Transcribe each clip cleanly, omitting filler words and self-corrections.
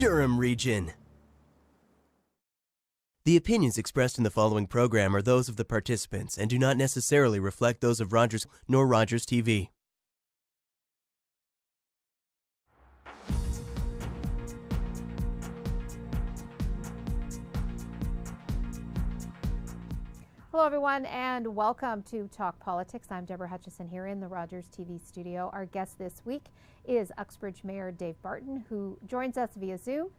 Durham region. The opinions expressed in the following program are those of the participants and do not necessarily reflect those of Rogers nor Rogers TV. Hello everyone and welcome to Talk Politics. I'm Deborah Hutchison here in the Rogers TV studio. Our guest this week is Uxbridge Mayor Dave Barton, who joins us via Zoom.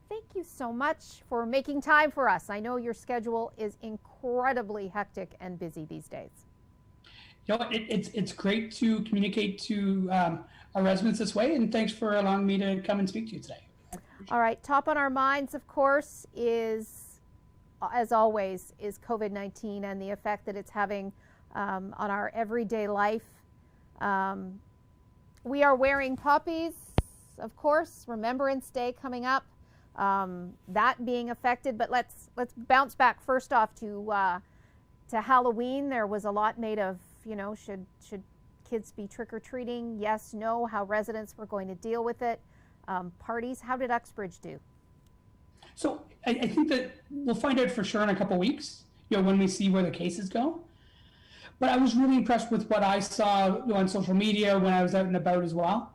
Thank you so much for making time for us. I know your schedule is incredibly hectic and busy these days. You know, it's great to communicate to our residents this way, and thanks for allowing me to come and speak to you today. All right, top on our minds, of course, is, as always, is COVID-19 and the effect that it's having on our everyday life. We are wearing poppies, of course, Remembrance Day coming up, that being affected, but let's bounce back first off to Halloween. There was a lot made of, you know, should kids be trick-or-treating? Yes, no, how residents were going to deal with it. Parties, how did Uxbridge do? So I think that we'll find out for sure in a couple of weeks, you know, when we see where the cases go. But I was really impressed with what I saw, you know, on social media when I was out and about as well.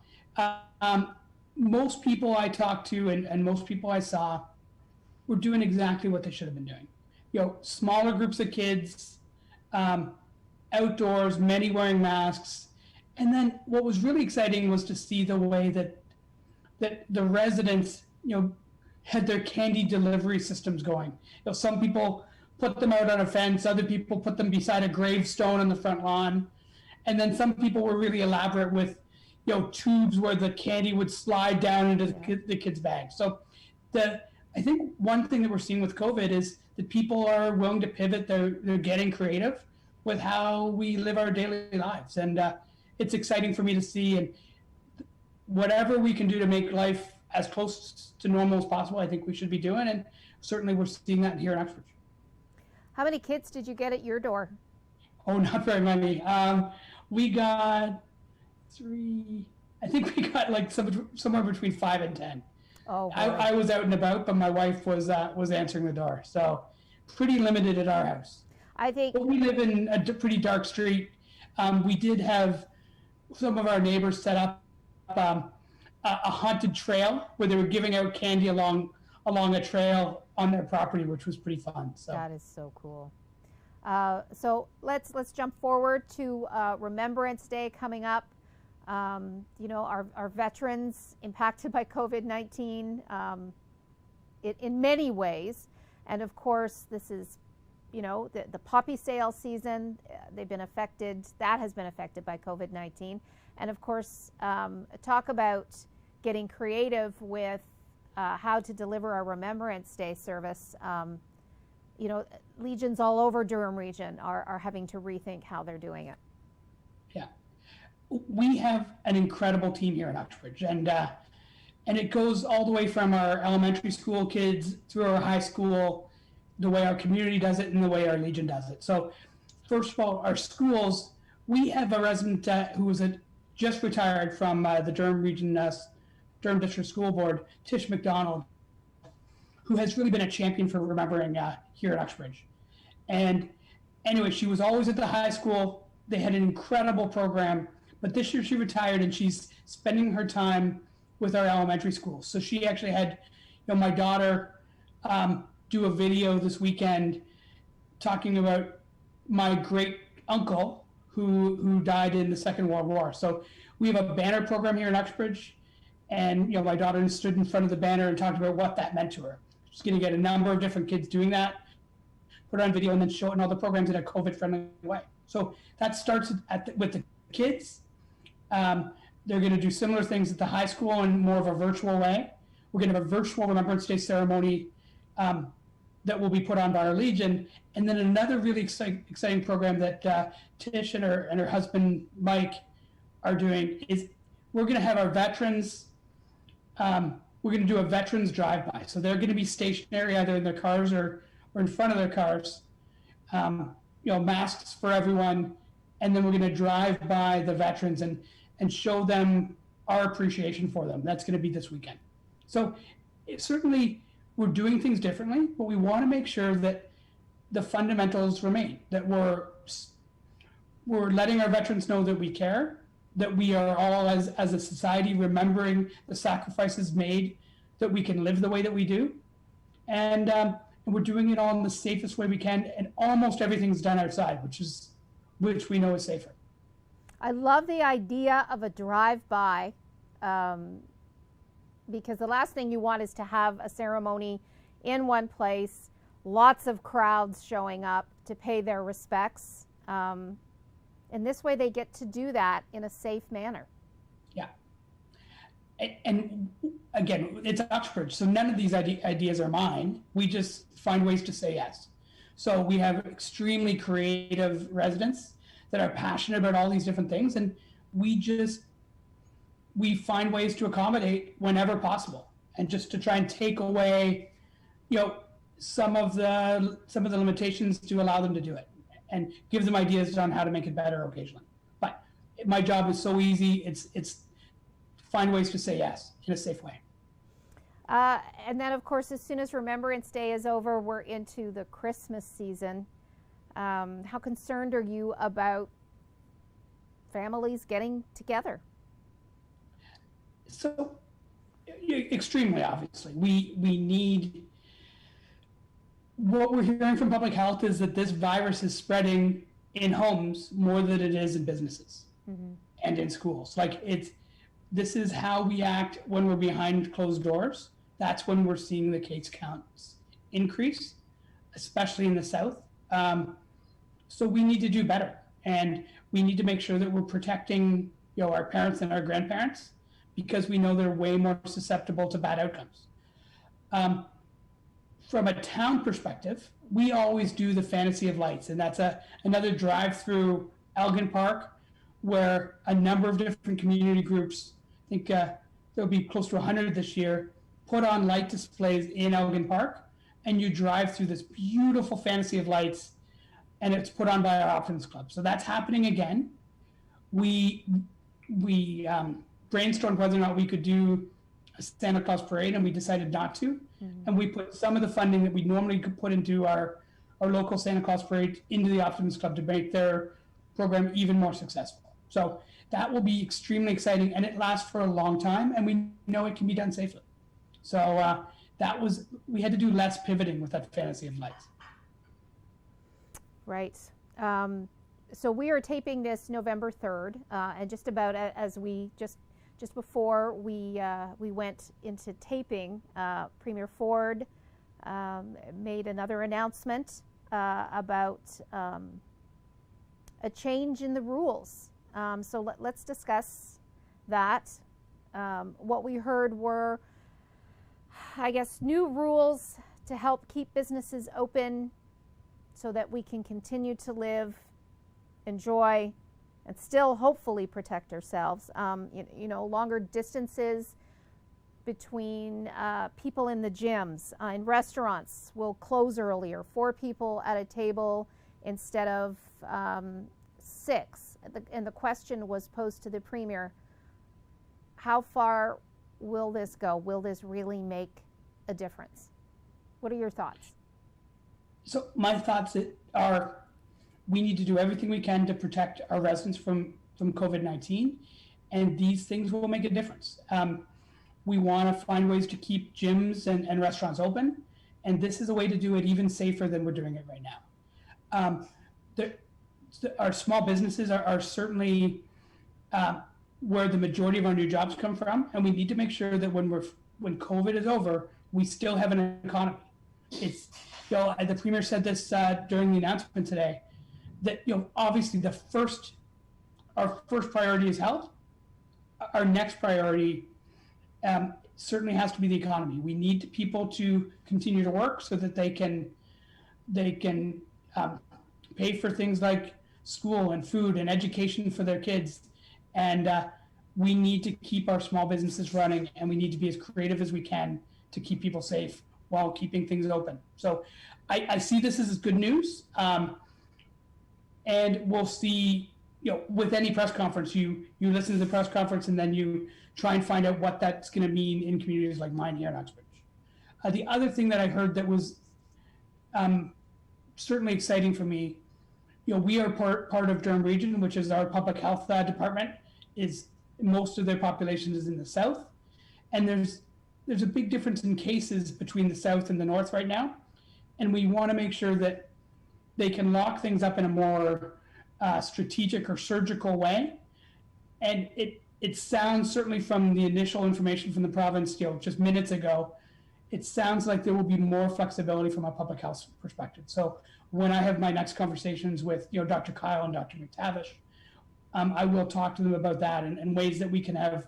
Most people I talked to and most people I saw were doing exactly what they should have been doing. You know, smaller groups of kids, outdoors, many wearing masks. And then what was really exciting was to see the way that the residents, you know, had their candy delivery systems going. You know, some people put them out on a fence, other people put them beside a gravestone on the front lawn. And then some people were really elaborate with, you know, tubes where the candy would slide down into the kids' bags. So I think one thing that we're seeing with COVID is that people are willing to pivot. They're getting creative with how we live our daily lives. And it's exciting for me to see, and whatever we can do to make life as close to normal as possible, I think we should be doing. And certainly we're seeing that here in Uxbridge. How many kids did you get at your door? Oh, not very many. We got 3, I think we got like somewhere between 5 and 10. Oh, I was out and about, but my wife was answering the door. So pretty limited at our house. I think. But we live in a pretty dark street. We did have some of our neighbors set up a haunted trail where they were giving out candy along a trail on their property, which was pretty fun. So that is so cool. So let's jump forward to Remembrance Day coming up. You know, our veterans impacted by COVID-19 in many ways, and of course this is, you know, the poppy sale season. They've been affected. That has been affected by COVID-19, and of course talk about getting creative with how to deliver our Remembrance Day service. You know, legions all over Durham region are having to rethink how they're doing it. Yeah, we have an incredible team here at Uxbridge, and it goes all the way from our elementary school kids through our high school, the way our community does it and the way our legion does it. So first of all, our schools, we have a resident who was just retired from the Durham region, Durham District School Board, Tish McDonald, who has really been a champion for remembering here at Uxbridge. And anyway, she was always at the high school. They had an incredible program, but this year she retired and she's spending her time with our elementary schools. So she actually had, you know, my daughter do a video this weekend talking about my great uncle who died in the Second World War. So we have a banner program here in Uxbridge, and, you know, my daughter stood in front of the banner and talked about what that meant to her. She's going to get a number of different kids doing that, put it on video, and then show it in all the programs in a COVID-friendly way. So that starts with the kids. They're going to do similar things at the high school in more of a virtual way. We're going to have a virtual Remembrance Day ceremony that will be put on by our Legion. And then another really exciting program that Tish and her husband, Mike, are doing is we're going to have our veterans, we're going to do a veterans drive-by. So they're going to be stationary either in their cars or in front of their cars, masks for everyone. And then we're going to drive by the veterans and show them our appreciation for them. That's going to be this weekend. So certainly we're doing things differently, but we want to make sure that the fundamentals remain, that we're letting our veterans know that we care, that we are all as a society remembering the sacrifices made, that we can live the way that we do. And we're doing it all in the safest way we can, and almost everything's done outside, which we know is safer. I love the idea of a drive-by, because the last thing you want is to have a ceremony in one place, lots of crowds showing up to pay their respects. And this way they get to do that in a safe manner. Yeah. And again, it's Uxbridge, so none of these ideas are mine. We just find ways to say yes. So we have extremely creative residents that are passionate about all these different things, and we find ways to accommodate whenever possible, and just to try and take away, some of the limitations to allow them to do it, and give them ideas on how to make it better occasionally. But my job is so easy. It's find ways to say yes in a safe way. And then, of course, as soon as Remembrance Day is over, we're into the Christmas season. How concerned are you about families getting together? So, extremely, obviously. We need, what we're hearing from public health is that this virus is spreading in homes more than it is in businesses and in schools. This is how we act when we're behind closed doors. That's when we're seeing the case counts increase, especially in the South. So we need to do better, and we need to make sure that we're protecting, our parents and our grandparents, because we know they're way more susceptible to bad outcomes. From a town perspective, we always do the Fantasy of Lights, and that's another drive through Elgin Park, where a number of different community groups, I think there'll be close to 100 this year, put on light displays in Elgin Park, and you drive through this beautiful Fantasy of Lights, and it's put on by our Optimist Club. So that's happening again. We brainstormed whether or not we could do a Santa Claus parade, and we decided not to. And we put some of the funding that we normally could put into our local Santa Claus parade into the Optimist Club to make their program even more successful. So that will be extremely exciting, and it lasts for a long time, and we know it can be done safely. So we had to do less pivoting with that Fantasy of Lights. Right. So we are taping this November 3rd, and just about as we just before we went into taping, Premier Ford made another announcement about a change in the rules. So let's discuss that. What we heard were, I guess, new rules to help keep businesses open so that we can continue to live, enjoy, and still hopefully protect ourselves. Longer distances between people in the gyms. In restaurants, will close earlier, 4 people at a table instead of 6. And the question was posed to the Premier, how far will this go? Will this really make a difference? What are your thoughts? So my thoughts are, we need to do everything we can to protect our residents from COVID-19, and these things will make a difference. We want to find ways to keep gyms and restaurants open, and this is a way to do it even safer than we're doing it right now. Our small businesses are certainly where the majority of our new jobs come from, and we need to make sure that when COVID is over, we still have an economy. The Premier said this during the announcement today, that obviously our first priority is health. Our next priority certainly has to be the economy. We need people to continue to work so that they can pay for things like school and food and education for their kids. And we need to keep our small businesses running, and we need to be as creative as we can to keep people safe while keeping things open. So I see this as good news. And we'll see, with any press conference, you listen to the press conference and then you try and find out what that's going to mean in communities like mine here in Uxbridge. The other thing that I heard that was certainly exciting for me, we are part of Durham Region, which is our public health department. Is most of their population is in the south, and there's a big difference in cases between the south and the north right now, and we want to make sure that they can lock things up in a more strategic or surgical way. And it sounds, certainly from the initial information from the province, just minutes ago, it sounds like there will be more flexibility from a public health perspective. So when I have my next conversations with Dr. Kyle and Dr. McTavish, I will talk to them about that and ways that we can have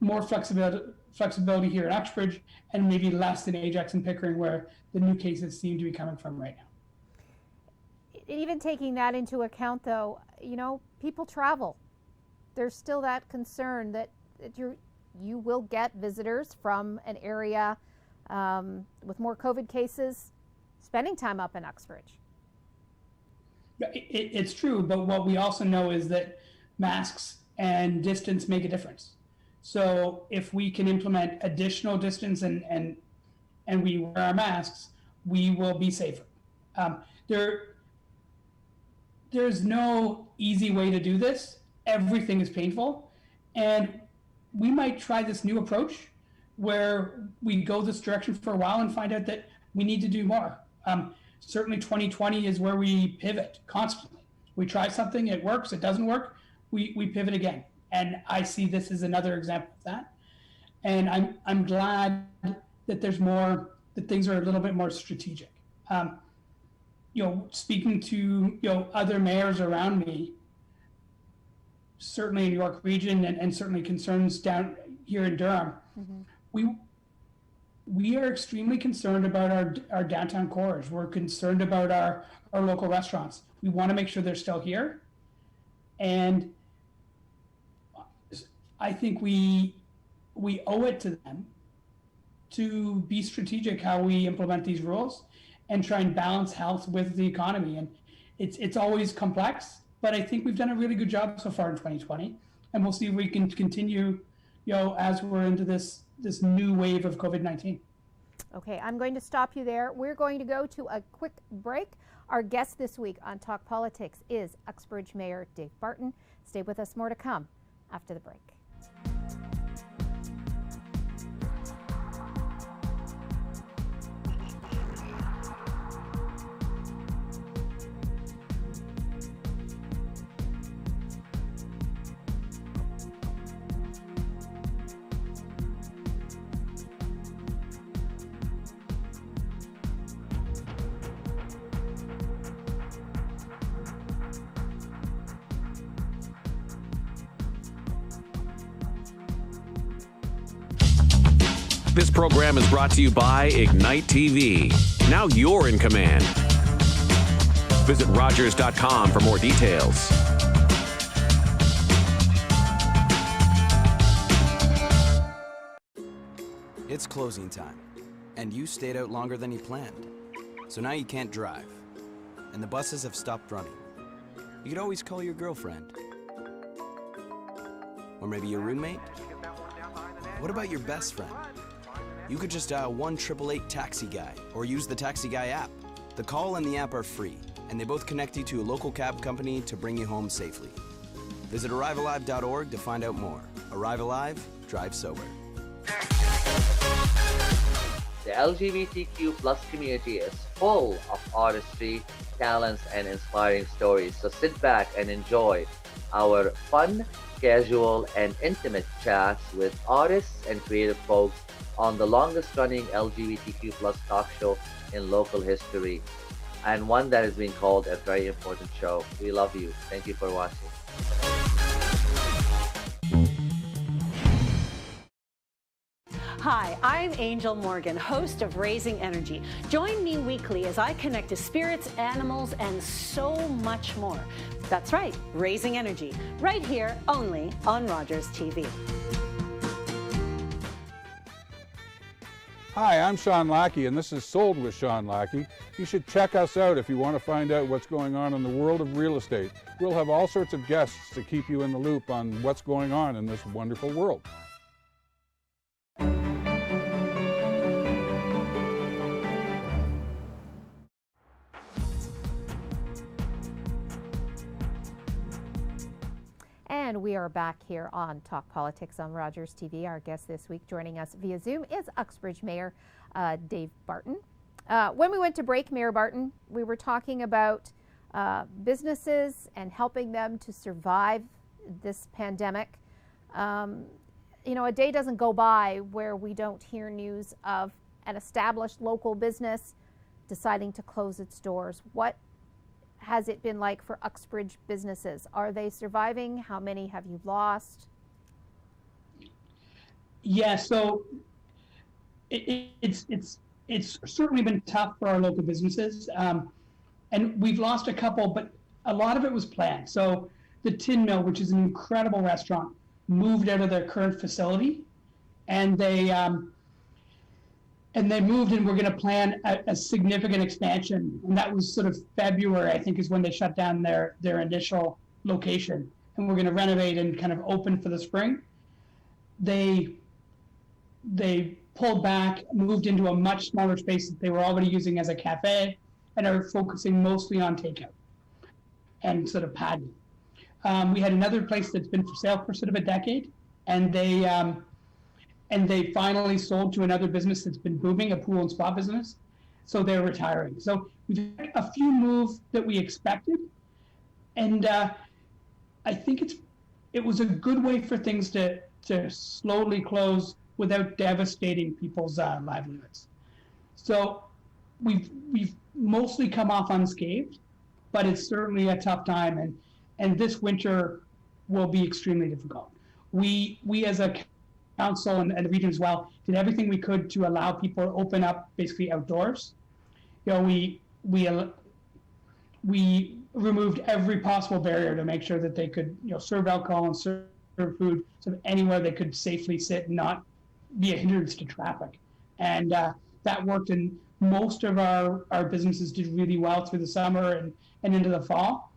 more flexibility here in Uxbridge and maybe less in Ajax and Pickering, where the new cases seem to be coming from right now. Even taking that into account, though, people travel. There's still that concern that you will get visitors from an area with more COVID cases spending time up in Uxbridge. It's true, but what we also know is that masks and distance make a difference. So if we can implement additional distance and we wear our masks, we will be safer. There's no easy way to do this. Everything is painful, and we might try this new approach where we go this direction for a while and find out that we need to do more. Certainly 2020 is where we pivot constantly. We try something, it works, it doesn't work, we pivot again. And I see this as another example of that. And I'm glad that there's more, that things are a little bit more strategic. Speaking to other mayors around me, certainly in York Region and certainly concerns down here in Durham, we are extremely concerned about our downtown cores. We're concerned about our local restaurants. We want to make sure they're still here. And I think we owe it to them to be strategic how we implement these rules and try and balance health with the economy. And it's always complex, but I think we've done a really good job so far in 2020. And we'll see if we can continue, as we're into this new wave of COVID-19. Okay, I'm going to stop you there. We're going to go to a quick break. Our guest this week on Talk Politics is Uxbridge Mayor Dave Barton. Stay with us, more to come after the break. This program is brought to you by Ignite TV. Now you're in command. Visit Rogers.com for more details. It's closing time, and you stayed out longer than you planned. So now you can't drive, and the buses have stopped running. You could always call your girlfriend. Or maybe your roommate? What about your best friend? You could just dial 1-888-TAXI-GUY or use the Taxi Guy app. The call and the app are free, and they both connect you to a local cab company to bring you home safely. Visit ArriveAlive.org to find out more. Arrive Alive, drive sober. The LGBTQ plus community is full of artistry, talents, and inspiring stories. So sit back and enjoy our fun, casual, and intimate chats with artists and creative folks on the longest running LGBTQ plus talk show in local history, and one that is being called a very important show. We love you. Thank you for watching. Hi, I'm Angel Morgan, host of Raising Energy. Join me weekly as I connect to spirits, animals, and so much more. That's right, Raising Energy, right here only on Rogers TV. Hi, I'm Sean Lackey, and this is Sold with Sean Lackey. You should check us out if you want to find out what's going on in the world of real estate. We'll have all sorts of guests to keep you in the loop on what's going on in this wonderful world. And we are back here on Talk Politics on Rogers TV. Our guest this week joining us via Zoom is Uxbridge Mayor Dave Barton. When we went to break, Mayor Barton, we were talking about businesses and helping them to survive this pandemic. You know, a day doesn't go by where we don't hear news of an established local business deciding to close its doors. What has it been like for Uxbridge businesses? Are they surviving? How many have you lost? Yeah, so it's certainly been tough for our local businesses, and we've lost a couple, but a lot of it was planned. So the Tin Mill, which is an incredible restaurant, moved out of their current facility, and they moved, and we're going to plan a significant expansion. And that was sort of February, I think, is when they shut down their initial location. And we're going to renovate and kind of open for the spring. They pulled back, moved into a much smaller space that they were already using as a cafe, and are focusing mostly on takeout and sort of patio. We had another place that's been for sale for sort of a decade, and they finally sold to another business that's been booming, a pool and spa business. So they're retiring. So we've had a few moves that we expected, and I think it was a good way for things to slowly close without devastating people's livelihoods. So we've mostly come off unscathed, but it's certainly a tough time, and this winter will be extremely difficult. We as a council and the region as well did everything we could to allow people to open up basically outdoors. You know, we removed every possible barrier to make sure that they could, you know, serve alcohol and serve food sort of anywhere they could safely sit and not be a hindrance to traffic. And that worked, and most of our businesses did really well through the summer and into the fall.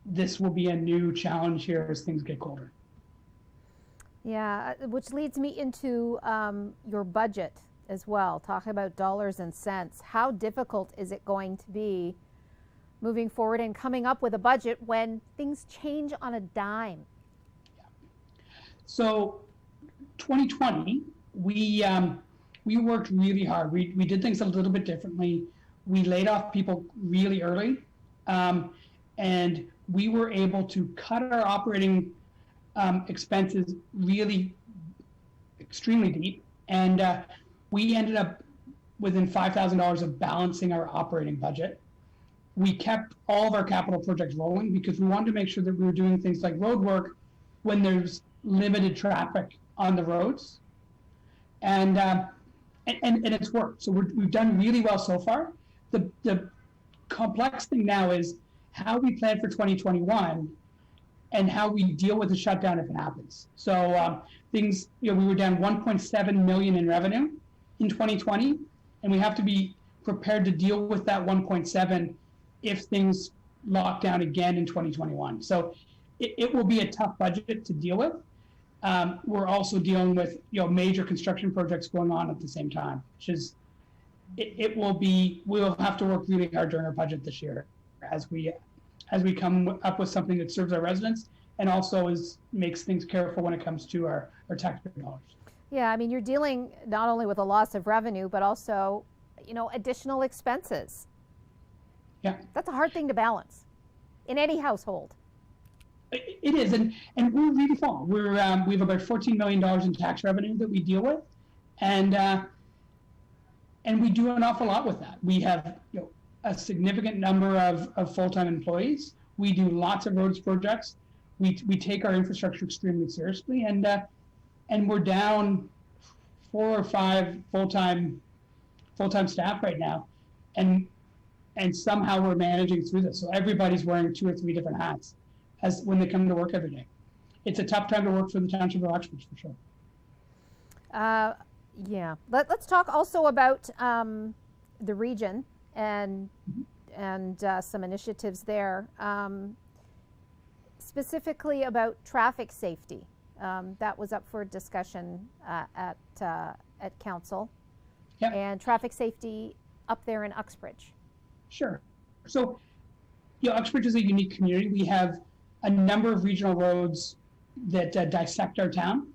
This will be a new challenge here as things get colder. Yeah, which leads me into your budget as well. Talking about dollars and cents. How difficult is it going to be moving forward and coming up with a budget when things change on a dime? So 2020, we worked really hard. We did things a little bit differently. We laid off people really early, and we were able to cut our operating expenses really extremely deep, and we ended up within $5,000 of balancing our operating budget. We kept all of our capital projects rolling because we wanted to make sure that we were doing things like road work when there's limited traffic on the roads, and it's worked. So we've done really well so far. The complex thing now is how we plan for 2021 and how we deal with the shutdown if it happens. So things, you know, we were down 1.7 million in revenue in 2020, and we have to be prepared to deal with that 1.7 if things lock down again in 2021. So it will be a tough budget to deal with. We're also dealing with, you know, major construction projects going on at the same time, which is, we'll have to work really hard during our budget this year as we come up with something that serves our residents and also makes things careful when it comes to our taxpayer dollars. Yeah, I mean, you're dealing not only with a loss of revenue, but also, you know, additional expenses. Yeah. That's a hard thing to balance in any household. It is, and we're really small. We have about $14 million in tax revenue that we deal with, and we do an awful lot with that. We have, you know, a significant number of full-time employees. We do lots of roads projects. We take our infrastructure extremely seriously, and we're down 4 or 5 full-time staff right now, and somehow we're managing through this. So everybody's wearing 2 or 3 different hats as when they come to work every day. It's a tough time to work for the Township of Uxbridge, for sure. Yeah. Let's talk also about the region and some initiatives there, specifically about traffic safety. That was up for discussion at council. Yep. And traffic safety up there in Uxbridge. Sure. So, you know, Uxbridge is a unique community. We have a number of regional roads dissect our town.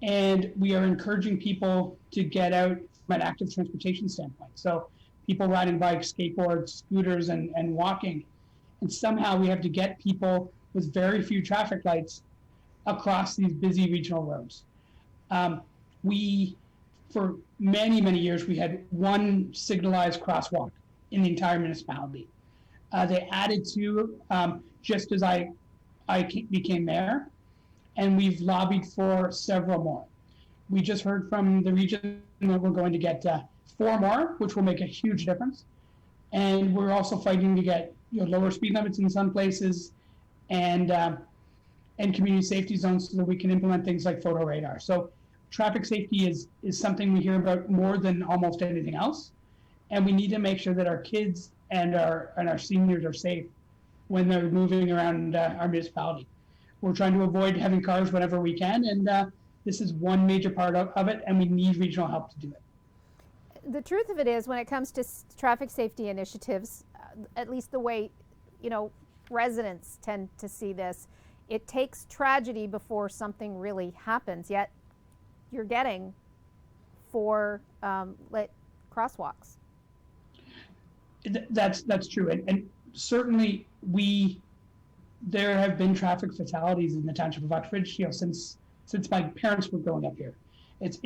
And we are encouraging people to get out from an active transportation standpoint. So people riding bikes, skateboards, scooters, and walking. And somehow we have to get people with very few traffic lights across these busy regional roads. For many, many years, we had one signalized crosswalk in the entire municipality. They added two just as I became mayor, and we've lobbied for several more. We just heard from the region that we're going to get 4 more, which will make a huge difference. And we're also fighting to get lower speed limits in some places, and community safety zones so that we can implement things like photo radar. So traffic safety is something we hear about more than almost anything else. And we need to make sure that our kids and our seniors are safe when they're moving around our municipality. We're trying to avoid having cars whenever we can, and this is one major part of it, and we need regional help to do it. The truth of it is, when it comes to traffic safety initiatives, at least the way residents tend to see this, it takes tragedy before something really happens. Yet you're getting 4 lit crosswalks. That's true, and certainly there have been traffic fatalities in the township of Uxbridge, since my parents were growing up here. It's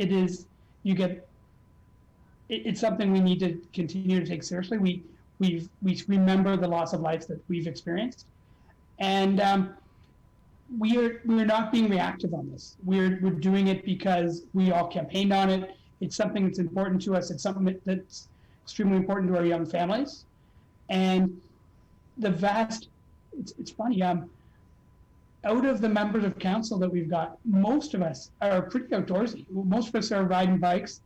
something we need to continue to take seriously. We remember the loss of lives that we've experienced, and we're not being reactive on this. We're doing it because we all campaigned on it. It's something that's important to us. It's something that's extremely important to our young families, and it's funny. Out of the members of council that we've got, most of us are pretty outdoorsy. Most of us are riding bikes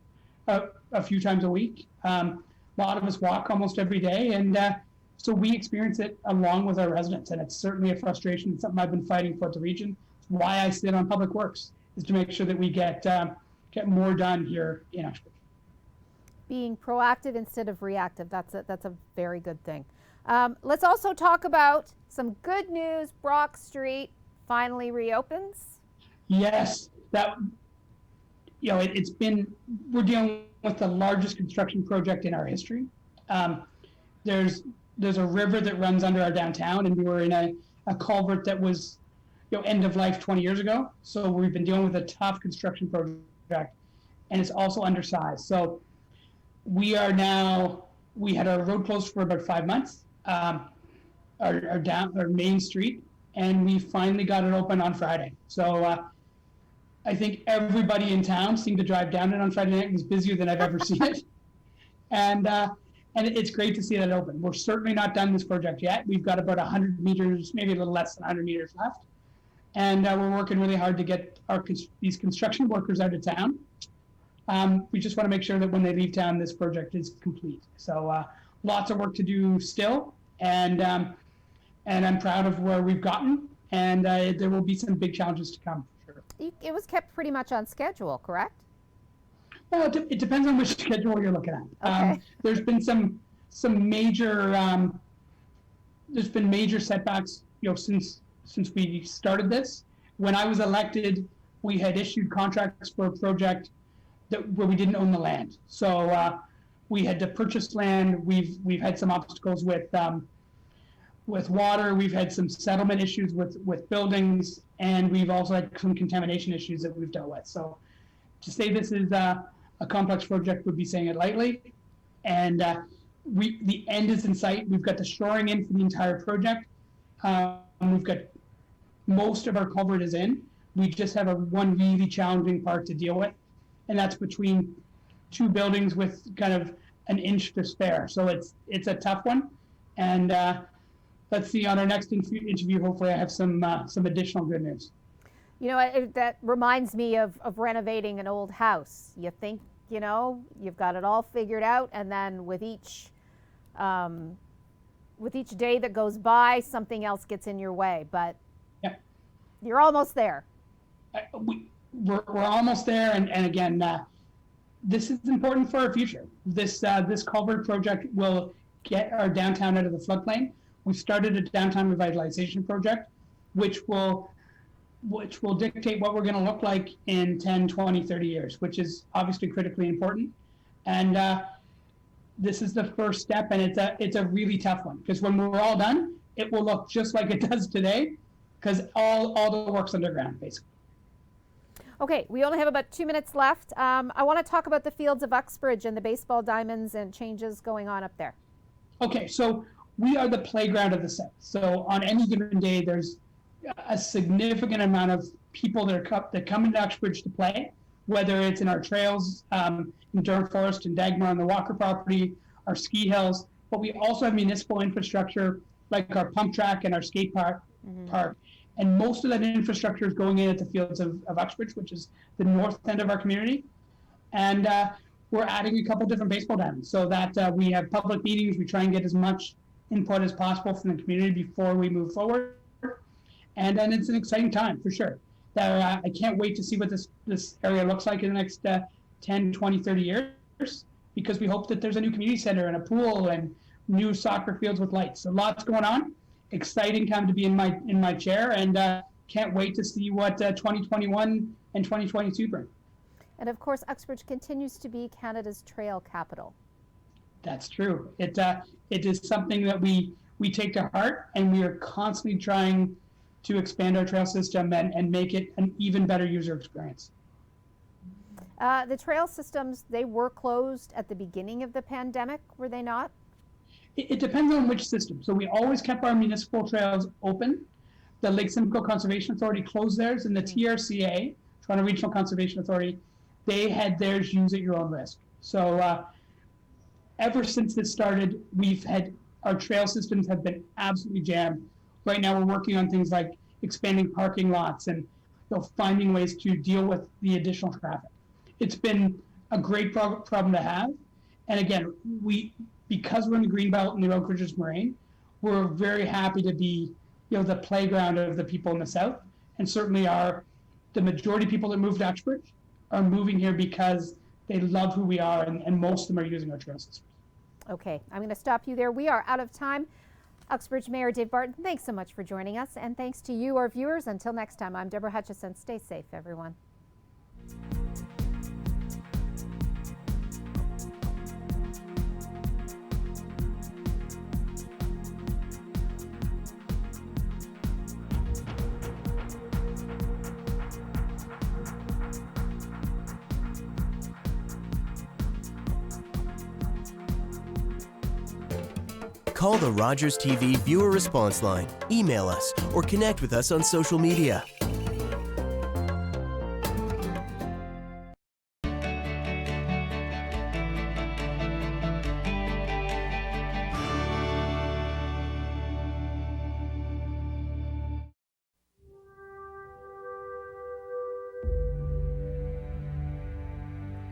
a few times a week. A lot of us walk almost every day, and so we experience it along with our residents, and it's certainly a frustration. It's something I've been fighting for at the region. It's why I sit on Public Works, is to make sure that we get more done here in Uxbridge. Being proactive instead of reactive, that's a very good thing. Let's also talk about some good news. Brock Street finally reopens. Yes, we're dealing with the largest construction project in our history. There's a river that runs under our downtown, and we were in a culvert that was end of life 20 years ago. So we've been dealing with a tough construction project, and it's also undersized. So we had our road closed for about 5 months, our main street, and we finally got it open on Friday. So I think everybody in town seemed to drive down it on Friday night. It was busier than I've ever seen it. And it's great to see that open. We're certainly not done this project yet. We've got about 100 meters, maybe a little less than 100 meters left. And we're working really hard to get these construction workers out of town. We just want to make sure that when they leave town, this project is complete. So lots of work to do still, and I'm proud of where we've gotten, and there will be some big challenges to come. Sure. It was kept pretty much on schedule, correct? Well, it depends on which schedule you're looking at. Okay. There's been some major setbacks, since we started this. When I was elected, we had issued contracts for a project where we didn't own the land. So we had to purchase land. We've had some obstacles with water. We've had some settlement issues with buildings, and we've also had some contamination issues that we've dealt with. So to say this is a complex project would be saying it lightly. And the end is in sight. We've got the shoring in for the entire project. We've got most of our culvert is in. We just have one really challenging part to deal with, and that's between 2 buildings with kind of an inch to spare. So it's a tough one, and let's see on our next interview. Hopefully, I have some additional good news. That reminds me of renovating an old house. You think you've got it all figured out, and then with each day that goes by, something else gets in your way. But yeah, you're almost there. We're almost there, and again, this is important for our future. This culvert project will get our downtown out of the floodplain. We've started a downtown revitalization project, which will which will dictate what we're going to look like in 10, 20, 30 years, which is obviously critically important. And this is the first step, and it's a really tough one, because when we're all done, it will look just like it does today, because all the work's underground, basically. Okay, we only have about 2 minutes left. I want to talk about the fields of Uxbridge and the baseball diamonds and changes going on up there. Okay, so we are the playground of the South. So on any given day, there's a significant amount of people that come into Uxbridge to play, whether it's in our trails in Durham Forest and Dagmar on the Walker property, our ski hills, but we also have municipal infrastructure like our pump track and our skate park. And most of that infrastructure is going in at the fields of Uxbridge, which is the north end of our community. And we're adding a couple different baseball diamonds so that we have public meetings. We try and get as much input as possible from the community before we move forward. And then it's an exciting time for sure. I can't wait to see what this area looks like in the next 10, 20, 30 years, because we hope that there's a new community center and a pool and new soccer fields with lights. So lots going on. Exciting time to be in my chair, and can't wait to see what 2021 and 2022 bring. And of course, Uxbridge continues to be Canada's trail capital. That's true. It is something that we take to heart, and we are constantly trying to expand our trail system and make it an even better user experience. The trail systems, they were closed at the beginning of the pandemic, were they not? It depends on which system. So we always kept our municipal trails open. The Lake Simcoe Conservation Authority closed theirs, and the TRCA, Toronto Regional Conservation Authority, they had theirs use at your own risk. So ever since this started, our trail systems have been absolutely jammed. Right now we're working on things like expanding parking lots and finding ways to deal with the additional traffic. It's been a great problem to have. And again, because we're in the Greenbelt and the Uxbridge Moraine, we're very happy to be, the playground of the people in the South. And certainly the majority of people that moved to Uxbridge are moving here because they love who we are, and most of them are using our trail systems. Okay, I'm going to stop you there. We are out of time. Uxbridge Mayor Dave Barton, thanks so much for joining us. And thanks to you, our viewers. Until next time, I'm Deborah Hutchison. Stay safe, everyone. Call the Rogers TV viewer response line, email us, or connect with us on social media.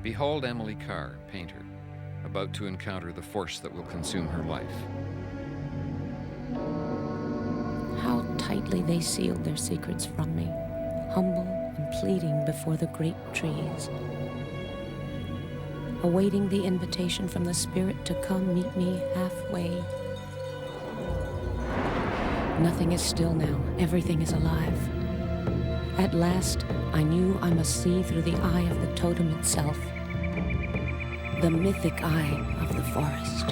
Behold Emily Carr, painter, about to encounter the force that will consume her life. How tightly they sealed their secrets from me, humble and pleading before the great trees, awaiting the invitation from the Spirit to come meet me halfway. Nothing is still now, everything is alive. At last, I knew I must see through the eye of the totem itself, the mythic eye of the forest.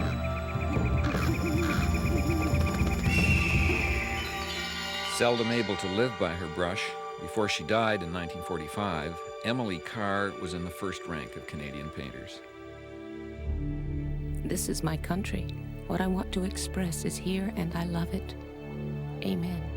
Seldom able to live by her brush, before she died in 1945, Emily Carr was in the first rank of Canadian painters. This is my country. What I want to express is here, and I love it. Amen.